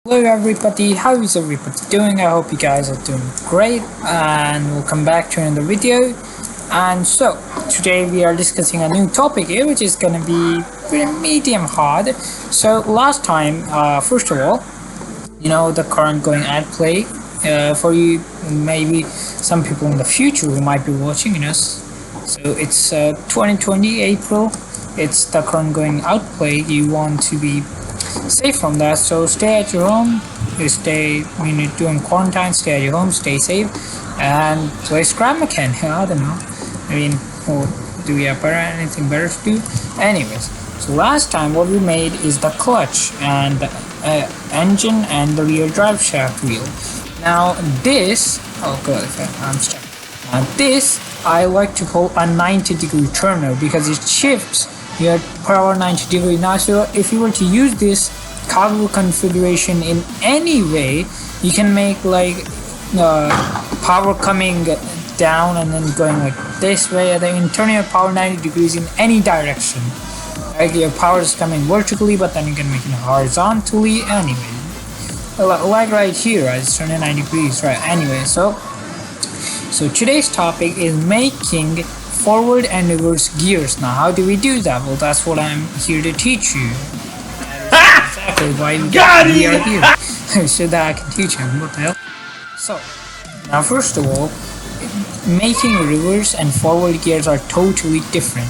Hello everybody, how is everybody doing? I hope you guys are doing great and welcome back to another video. And so today we are discussing a new topic here, which is gonna be pretty medium hard. So last time, first of all, the current going ad play for you, maybe some people in the future who might be watching us. So it's 2020 April. It's the current going outplay. You want to be safe from that, so stay at your home. You stay when you're doing quarantine, stay at your home, stay safe, and play Scrap Mechanic. I don't know, do we have anything better to do? Anyways, so last time what we made is the clutch and the engine and the rear drive shaft wheel. Now this, oh god, I'm stuck. Now this I like to call a 90-degree turner because it shifts your power 90 degree. Now, so if you were to use this cogwheel configuration in any way, you can make like power coming down and then going like this way, and then you can turn your power 90 degrees in any direction. Like your power is coming vertically, but then you can make it horizontally. Anyway, like right here, it's turning 90 degrees, right? Anyway, so today's topic is making forward and reverse gears. Now how do we do that? Well, that's what I'm here to teach you. Exactly why we are here. So that I can teach him. What the hell? So now first of all, making reverse and forward gears are totally different.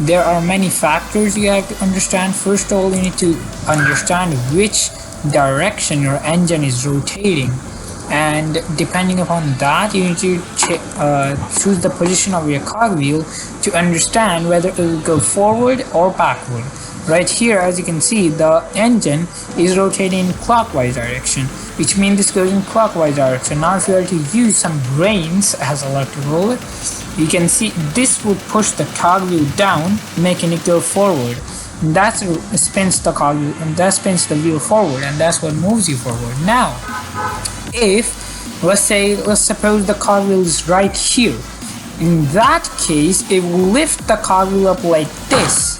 There are many factors you have to understand. First of all, you need to understand which direction your engine is rotating, and depending upon that you need to choose the position of your cogwheel to understand whether it will go forward or backward. Right here, as you can see, the engine is rotating in clockwise direction, which means this goes in clockwise direction. Now if you were to use some brains, as I like to call it, you can see this would push the cogwheel down, making it go forward. And that spins the cogwheel, and that spins the wheel forward, and that's what moves you forward. Now if let's suppose the cogwheel is right here, in that case it will lift the cogwheel up like this,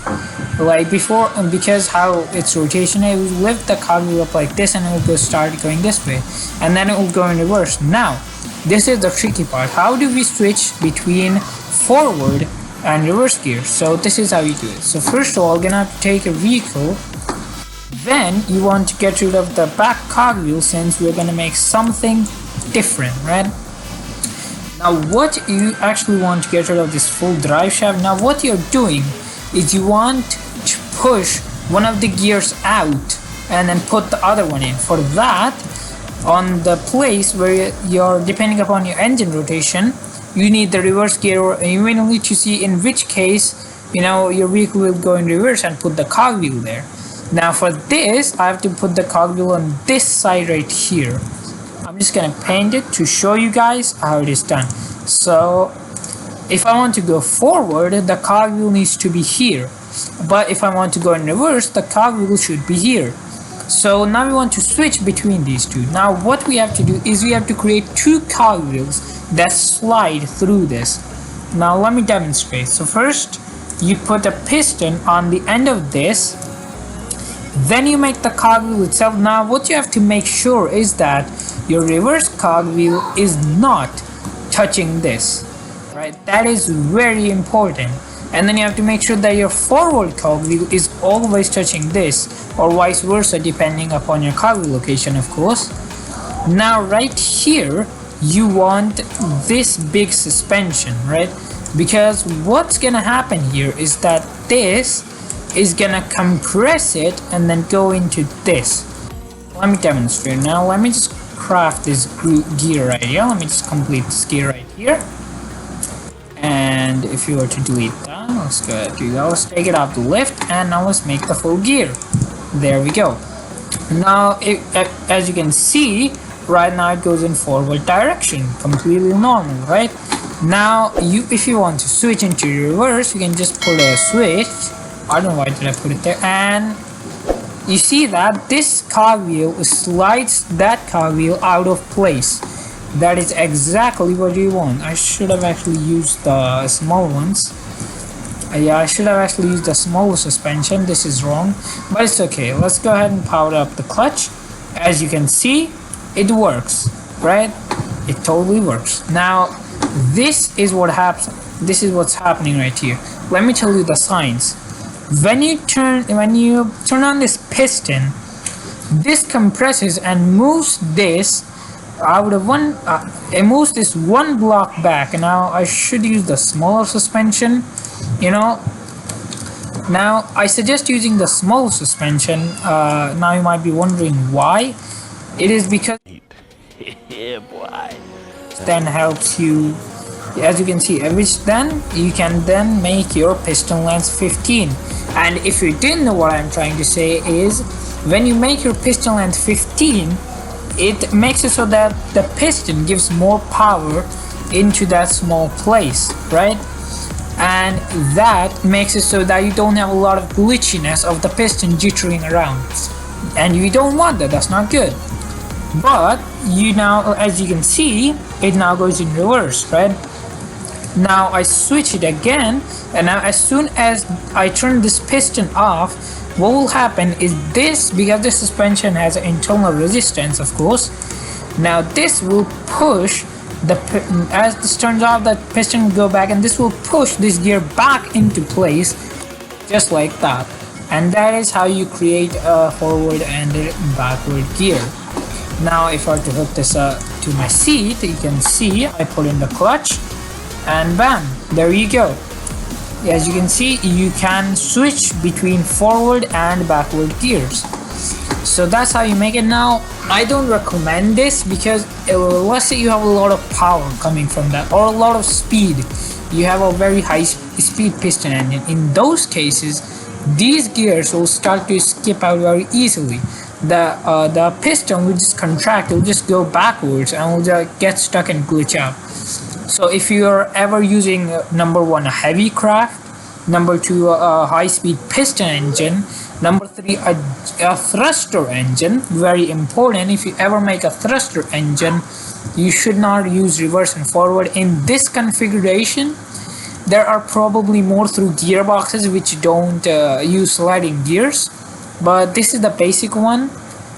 like before, because how it's rotation, it will lift the cogwheel up like this and it will start going this way, and then it will go in reverse. Now this is the tricky part. How do we switch between forward and reverse gear? So this is how you do it. So first of all, you're gonna have to take a vehicle. Then you want to get rid of the back cogwheel, since we're going to make something different, right? Now what you actually want to get rid of this full drive shaft. Now what you're doing is you want to push one of the gears out and then put the other one in. For that, on the place where you're, depending upon your engine rotation, you need the reverse gear, or you will need to see in which case your vehicle will go in reverse and put the cogwheel there. Now for this, I have to put the cogwheel on this side right here. I'm just gonna paint it to show you guys how it is done. So if I want to go forward, the cogwheel needs to be here, but if I want to go in reverse, the cogwheel should be here. So now we want to switch between these two. Now what we have to do is we have to create two cogwheels that slide through this. Now let me demonstrate. So first you put a piston on the end of this, then you make the cogwheel itself. Now what you have to make sure is that your reverse cogwheel is not touching this, right? That is very important. And then you have to make sure that your forward cogwheel is always touching this, or vice versa, depending upon your cogwheel location, of course. Now right here you want this big suspension, right? Because what's gonna happen here is that this is gonna compress it and then go into this. Let me demonstrate. Now let me just craft this gear right here. Let me just complete this gear right here. And if you were to delete that, let's go ahead and do that. Let's take it out the lift, and now let's make the full gear. There we go. Now as you can see, right now it goes in forward direction, completely normal, right? Now if you want to switch into reverse, you can just pull a switch. I don't know why did I put it there, and you see that this cogwheel slides that cogwheel out of place. That is exactly what you want. I should have actually used the small ones. Yeah, I should have actually used the smaller suspension. This is wrong, but it's okay. Let's go ahead and power up the clutch, As you can see, it works, right? It totally works. Now this is what happens. This is what's happening right here. Let me tell you the signs. When you turn on this piston, this compresses and moves this out of one. It moves this one block back. And now I should use the smaller suspension. Now I suggest using the small suspension. Now you might be wondering why. It is because Yeah, boy. then helps you, as you can see, which then you can then make your piston length 15. And if you didn't know what I'm trying to say is, when you make your piston length 15, it makes it so that the piston gives more power into that small place, right? And that makes it so that you don't have a lot of glitchiness of the piston jittering around, and you don't want that. That's not good. But you now, as you can see, it now goes in reverse, right? Now I switch it again, and now as soon as I turn this piston off, what will happen is this, because the suspension has an internal resistance, of course, now this will push as this turns off, that piston will go back, and this will push this gear back into place, just like that. And that is how you create a forward and a backward gear. Now if I were to hook this to my seat, you can see I put in the clutch, and bam, there you go. As you can see, you can switch between forward and backward gears. So that's how you make it. Now I don't recommend this, because let's say you have a lot of power coming from that, or a lot of speed. You have a very high speed piston engine. In those cases, these gears will start to skip out very easily. The piston will just contract, it will just go backwards, and will just get stuck and glitch out. So if you're ever using number one, a heavy craft, number two, a high-speed piston engine, number three, a thruster engine, very important. If you ever make a thruster engine, you should not use reverse and forward. In this configuration, there are probably more through gearboxes which don't use sliding gears, but this is the basic one,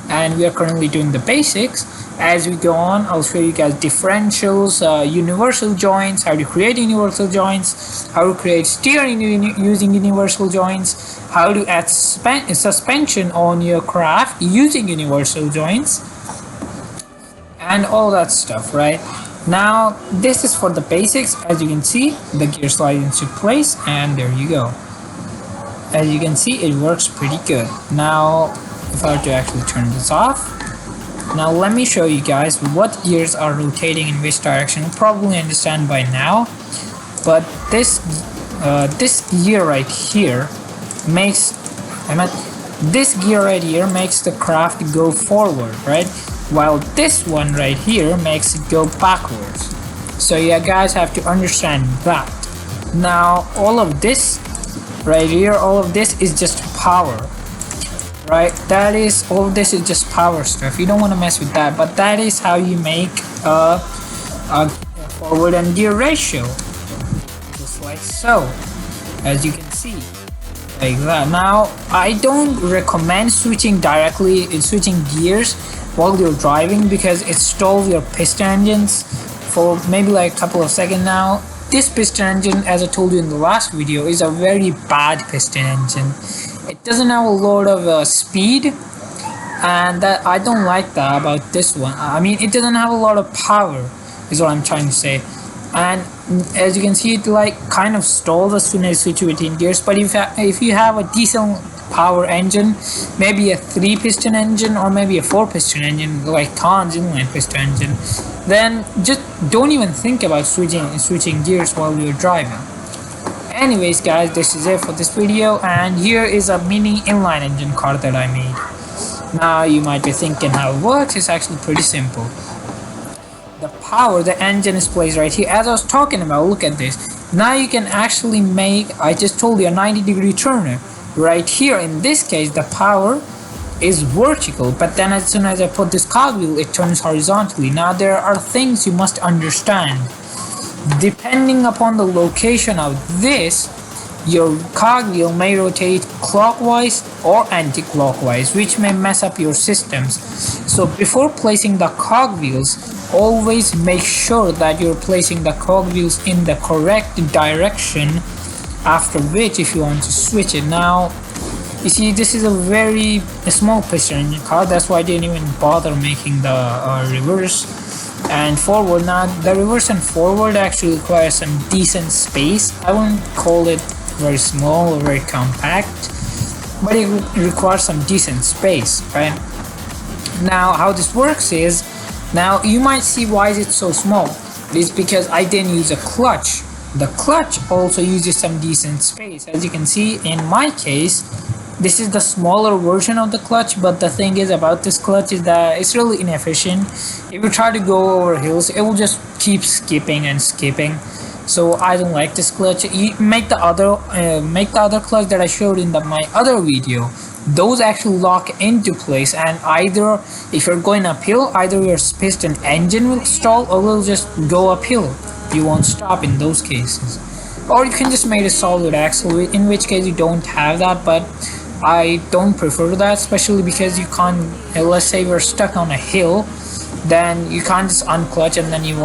and we are currently doing the basics. As we go on, I'll show you guys differentials, universal joints, how to create universal joints, how to create steering using universal joints, how to add suspension on your craft using universal joints, and all that stuff, right? Now this is for the basics. As you can see, the gear slides into place, and there you go. As you can see, it works pretty good. Now if I were to actually turn this off, now let me show you guys what gears are rotating in which direction. You'll probably understand by now, but this gear right here makes the craft go forward, right? While this one right here makes it go backwards. So you guys have to understand that. Now all of this right here, all of this is just power. Right, all of this is just power stuff. You don't want to mess with that, but that is how you make a forward and gear ratio, just like so, as you can see, like that. Now I don't recommend switching gears while you're driving, because it stalls your piston engines for maybe like a couple of seconds. Now this piston engine, as I told you in the last video, is a very bad piston engine. It doesn't have a lot of speed, and that I don't like that about this one. I mean, it doesn't have a lot of power, is what I'm trying to say. And as you can see, it like kind of stalls as soon as you switch between gears. But if you have a decent power engine, maybe a 3-piston engine or maybe a 4-piston engine like Ton's inline piston engine, then just don't even think about switching gears while you're driving. Anyways guys, this is it for this video, and here is a mini inline engine car that I made. Now you might be thinking how it works. It's actually pretty simple. The engine is placed right here, as I was talking about. Look at this. Now you can actually make, I just told you, a 90-degree turner. Right here in this case, the power is vertical, but then as soon as I put this cogwheel, it turns horizontally. Now there are things you must understand. Depending upon the location of this, your cogwheel may rotate clockwise or anti-clockwise, which may mess up your systems. So before placing the cogwheels, always make sure that you're placing the cogwheels in the correct direction, after which if you want to switch it. Now you see, this is a very small piston in your car, that's why I didn't even bother making the reverse and forward. Now the reverse and forward actually requires some decent space. I wouldn't call it very small or very compact, but it requires some decent space, right? Now how this works is, now you might see why is it so small. It is because I didn't use a clutch. The clutch also uses some decent space. As you can see in my case, this is the smaller version of the clutch, but the thing is about this clutch is that it's really inefficient. If you try to go over hills, it will just keep skipping and skipping. So I don't like this clutch. You make the other clutch that I showed in my other video. Those actually lock into place, and either if you're going uphill, either your piston engine will stall or will just go uphill. You won't stop in those cases. Or you can just make a solid axle, in which case you don't have that, but I don't prefer that, especially because you can't, let's say we're stuck on a hill, then you can't just unclutch and then you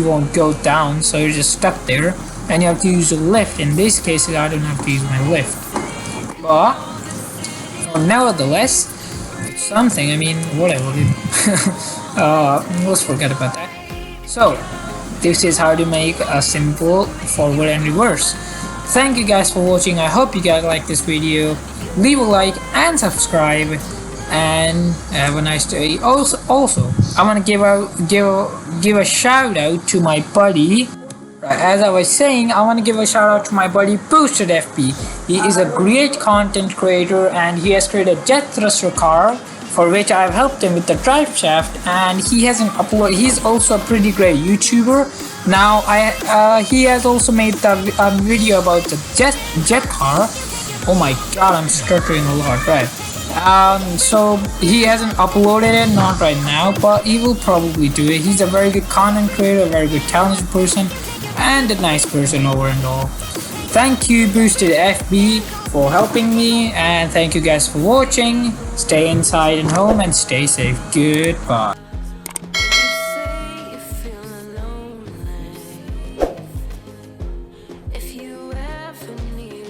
won't go down, so you're just stuck there and you have to use a lift. In these cases I don't have to use my lift, but nevertheless it's something. I mean, whatever. Let's forget about that. So this is how to make a simple forward and reverse. Thank you guys for watching. I hope you guys like this video. Leave a like and subscribe, and have a nice day. Also I want to give a shout out to my buddy. As I was saying, I want to give a shout out to my buddy Boosted FB. He is a great content creator and he has created a jet thruster car, for which I've helped him with the drive shaft, and he hasn't uploaded. He's also a pretty great YouTuber. Now he has also made a video about the jet car. Oh my god, I'm stuttering a lot, right? So he hasn't uploaded it, not right now, but he will probably do it. He's a very good content creator, a very good talented person, and a nice person over and all. Thank you Boosted FB for helping me, and thank you guys for watching. Stay inside and home and stay safe. Goodbye.